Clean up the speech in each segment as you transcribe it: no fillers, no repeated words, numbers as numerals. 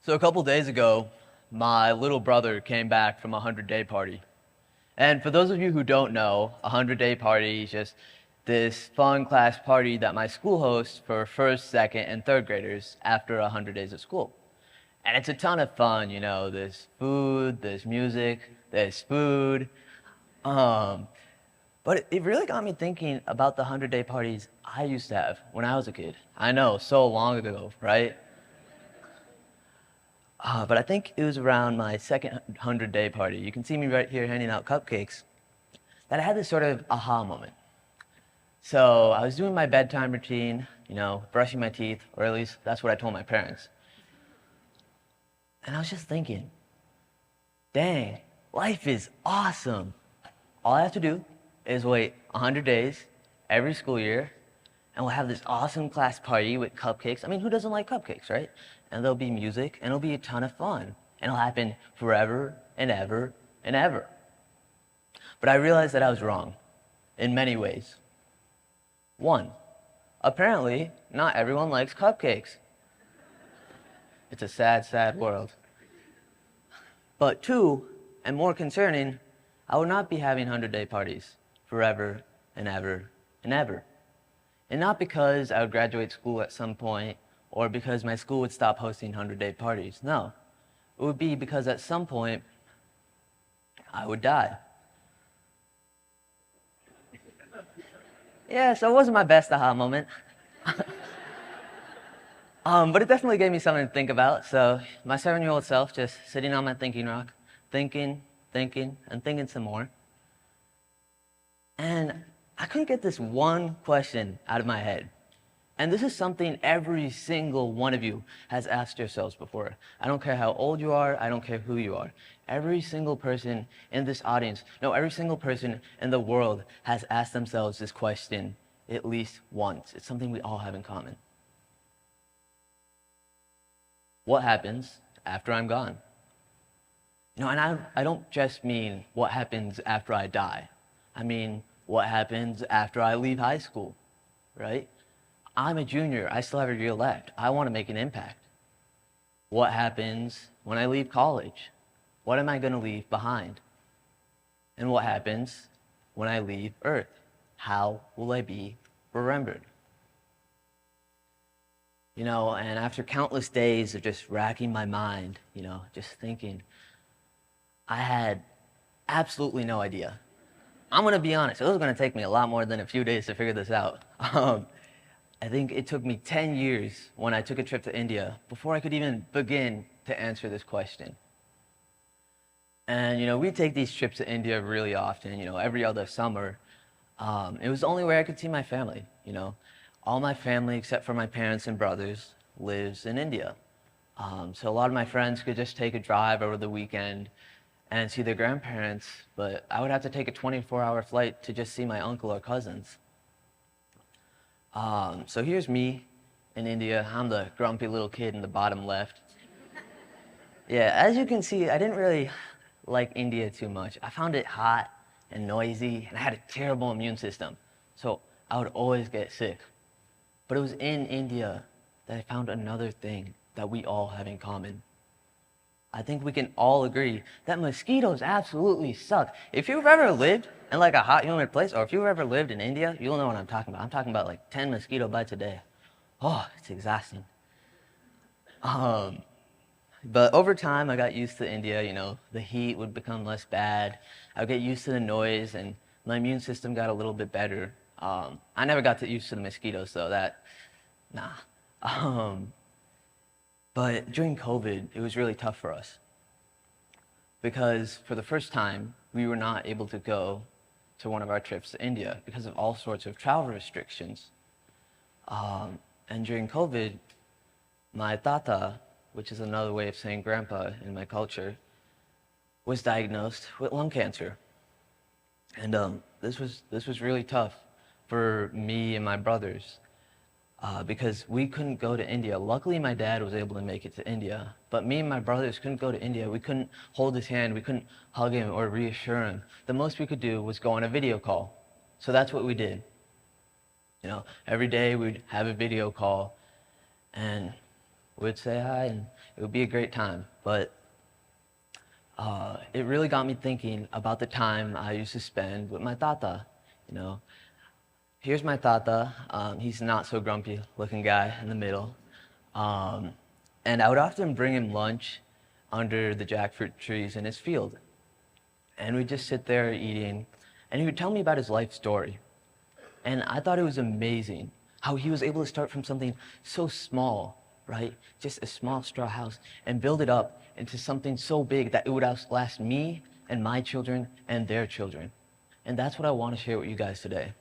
So a couple days ago, my little brother came back from a 100-day party. And for those of you who don't know, a 100-day party is just this fun class party that my school hosts for first, second, and third graders after 100 days of school. And it's a ton of fun, there's food, there's music, there's food. Um, but it really got me thinking about the 100-day parties I used to have when I was a kid. I know, so long ago, right? But I think it was around my second 100-day party. You can see me right here handing out cupcakes. That I had this sort of aha moment. So I was doing my bedtime routine, brushing my teeth, or at least that's what I told my parents. And I was just thinking, dang, life is awesome. All I have to do is wait 100 days every school year, and we'll have this awesome class party with cupcakes. I mean, who doesn't like cupcakes, right? And there'll be music, and it'll be a ton of fun. And it'll happen forever and ever and ever. But I realized that I was wrong in many ways. One, apparently, not everyone likes cupcakes. It's a sad, sad world. But two, and more concerning, I would not be having 100-day parties forever and ever and ever. And not because I would graduate school at some point or because my school would stop hosting 100-day parties. No, it would be because at some point I would die. Yeah, so it wasn't my best aha moment. But it definitely gave me something to think about. So my 7-year-old self just sitting on my thinking rock, thinking, and thinking some more. And I couldn't get this one question out of my head. And this is something every single one of you has asked yourselves before. I don't care how old you are, I don't care who you are. Every single person in this audience, no, every single person in the world has asked themselves this question at least once. It's something we all have in common. What happens after I'm gone? And I don't just mean what happens after I die. I mean, what happens after I leave high school, right? I'm a junior. I still have a year left. I want to make an impact. What happens when I leave college? What am I going to leave behind? And what happens when I leave Earth? How will I be remembered? And after countless days of just racking my mind, just thinking, I had absolutely no idea. I'm going to be honest, it was going to take me a lot more than a few days to figure this out. I think it took me 10 years when I took a trip to India before I could even begin to answer this question. And, we take these trips to India really often, every other summer. It was the only way I could see my family, All my family, except for my parents and brothers, lives in India. So a lot of my friends could just take a drive over the weekend and see their grandparents, but I would have to take a 24-hour flight to just see my uncle or cousins. So here's me in India. I'm the grumpy little kid in the bottom left. Yeah, as you can see, I didn't really like India too much. I found it hot and noisy, and I had a terrible immune system, so I would always get sick. But it was in India that I found another thing that we all have in common. I think we can all agree that mosquitoes absolutely suck. If you've ever lived in like a hot, humid place, or if you've ever lived in India, you'll know what I'm talking about. I'm talking about like 10 mosquito bites a day. Oh, it's exhausting. But over time, I got used to India, the heat would become less bad. I would get used to the noise, and my immune system got a little bit better. I never got used to the mosquitoes, though. But during COVID, it was really tough for us because for the first time, we were not able to go to one of our trips to India because of all sorts of travel restrictions. And during COVID, my tata, which is another way of saying grandpa in my culture, was diagnosed with lung cancer. And this was really tough for me and my brothers. Because we couldn't go to India. Luckily, my dad was able to make it to India, but me and my brothers couldn't go to India. We couldn't hold his hand, we couldn't hug him or reassure him. The most we could do was go on a video call. So that's what we did. Every day we'd have a video call, and We'd say hi, and it would be a great time. But it really got me thinking about the time I used to spend with my tata. You know, here's my tata. He's not so grumpy looking guy in the middle. Um, and I would often bring him lunch under the jackfruit trees in his field. And we'd just sit there eating, and he would tell me about his life story. And I thought it was amazing how he was able to start from something so small, right? Just a small straw house, and build it up into something so big that it would outlast me and my children and their children. And that's what I want to share with you guys today.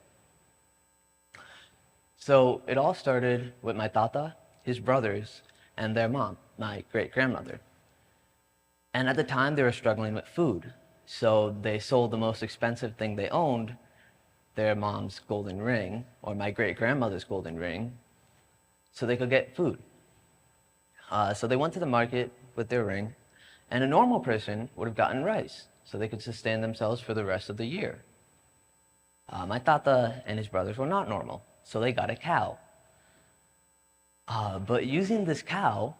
So it all started with my tata, his brothers, and their mom, my great-grandmother. And at the time, they were struggling with food. So they sold the most expensive thing they owned, their mom's golden ring, or my great-grandmother's golden ring, so they could get food. So they went to the market with their ring, and a normal person would have gotten rice, so they could sustain themselves for the rest of the year. My tata and his brothers were not normal, so they got a cow. But using this cow,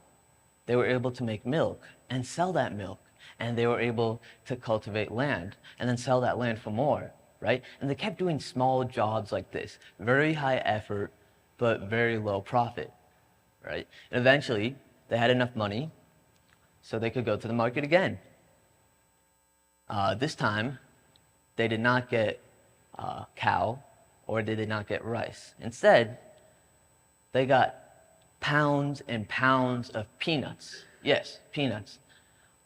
they were able to make milk and sell that milk, and they were able to cultivate land and then sell that land for more, right? And they kept doing small jobs like this, very high effort, but very low profit, right? And eventually, they had enough money so they could go to the market again. This time, they did not get cow, or they did not get rice. Instead, they got pounds and pounds of peanuts. Yes, peanuts.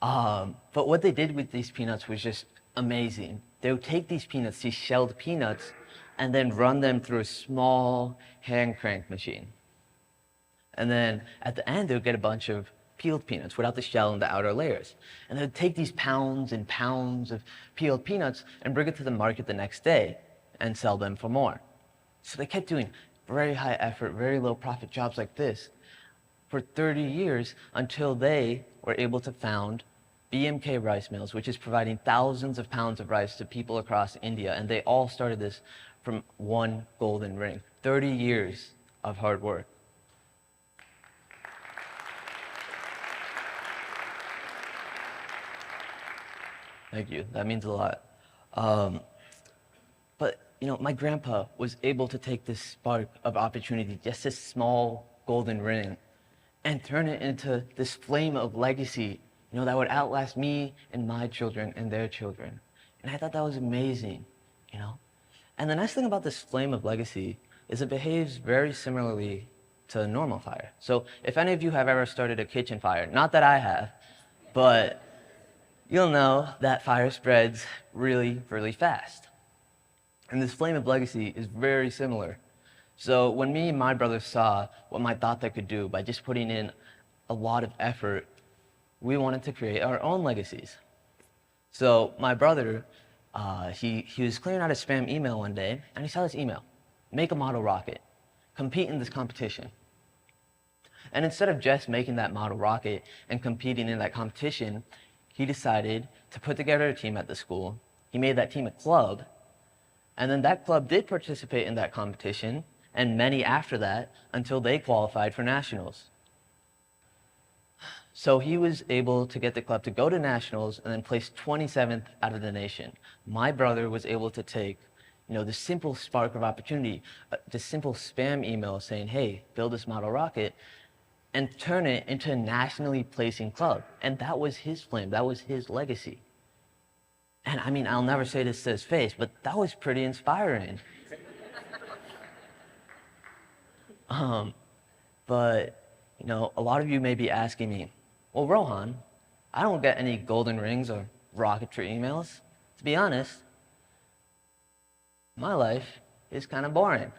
But what they did with these peanuts was just amazing. They would take these peanuts, these shelled peanuts, and then run them through a small hand crank machine. And then at the end, they would get a bunch of peeled peanuts without the shell and the outer layers. And they would take these pounds and pounds of peeled peanuts and bring it to the market the next day and sell them for more. So they kept doing very high effort, very low profit jobs like this for 30 years until they were able to found BMK Rice Mills, which is providing thousands of pounds of rice to people across India. And they all started this from one golden ring. 30 years of hard work. Thank you. That means a lot. But, my grandpa was able to take this spark of opportunity, just this small golden ring, and turn it into this flame of legacy, that would outlast me and my children and their children. And I thought that was amazing, And the nice thing about this flame of legacy is it behaves very similarly to a normal fire. So if any of you have ever started a kitchen fire, not that I have, but you'll know that fire spreads really, really fast. And this flame of legacy is very similar. So when me and my brothers saw what my tata could do by just putting in a lot of effort, we wanted to create our own legacies. So my brother, he was clearing out his spam email one day, and he saw this email: make a model rocket, compete in this competition. And instead of just making that model rocket and competing in that competition, he decided to put together a team at the school. He made that team a club, and then that club did participate in that competition, and many after that, until they qualified for nationals. So he was able to get the club to go to nationals and then place 27th out of the nation. My brother was able to take, the simple spark of opportunity, the simple spam email saying, hey, build this model rocket, and turn it into a nationally placing club. And that was his flame, that was his legacy. And I'll never say this to his face, but that was pretty inspiring. But, a lot of you may be asking me, well, Rohan, I don't get any golden rings or rocketry emails. To be honest, my life is kind of boring.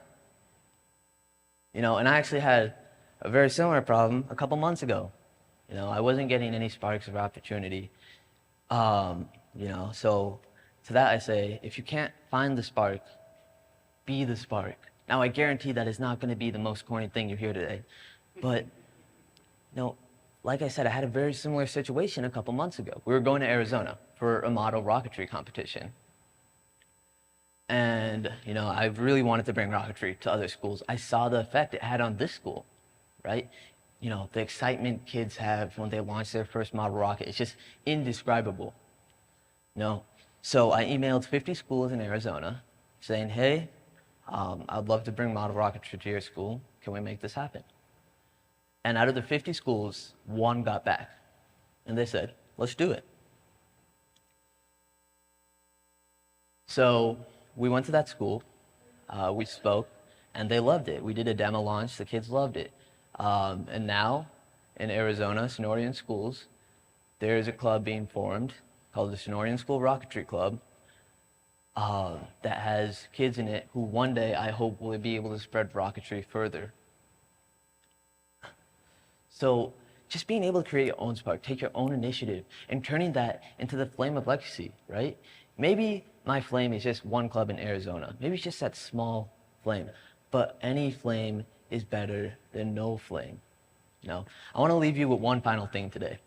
And I actually had a very similar problem a couple months ago. I wasn't getting any sparks of opportunity. So to that I say, if you can't find the spark, be the spark. Now, I guarantee that is not going to be the most corny thing you hear today. But, like I said, I had a very similar situation a couple months ago. We were going to Arizona for a model rocketry competition. And, I really wanted to bring rocketry to other schools. I saw the effect it had on this school, right? the excitement kids have when they launch their first model rocket, it's just indescribable. So I emailed 50 schools in Arizona saying, hey, I'd love to bring model rocketry to your school. Can we make this happen? And out of the 50 schools, one got back. And they said, let's do it. So we went to that school, we spoke, and they loved it. We did a demo launch, the kids loved it. And now, in Arizona, Sonorian schools, there is a club being formed called the Sonorian School Rocketry Club that has kids in it who one day I hope will be able to spread rocketry further. So just being able to create your own spark, take your own initiative, and turning that into the flame of legacy, right? Maybe my flame is just one club in Arizona. Maybe it's just that small flame. But any flame is better than no flame. I want to leave you with one final thing today.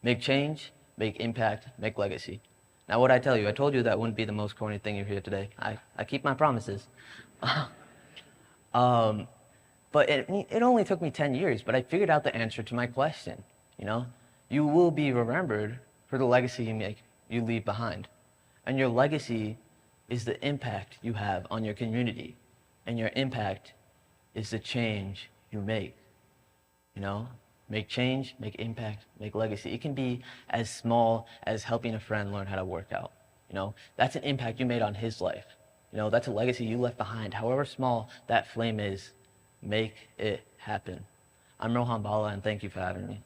Make change, make impact, make legacy. Now, what I tell you, I told you that wouldn't be the most corny thing you hear today. I keep my promises. But it only took me 10 years, but I figured out the answer to my question. You will be remembered for the legacy you leave behind. And your legacy is the impact you have on your community. And your impact is the change you make. Make change, make impact, make legacy. It can be as small as helping a friend learn how to work out. That's an impact you made on his life. That's a legacy you left behind. However small that flame is, make it happen. I'm Rohan Bala, and thank you for having me.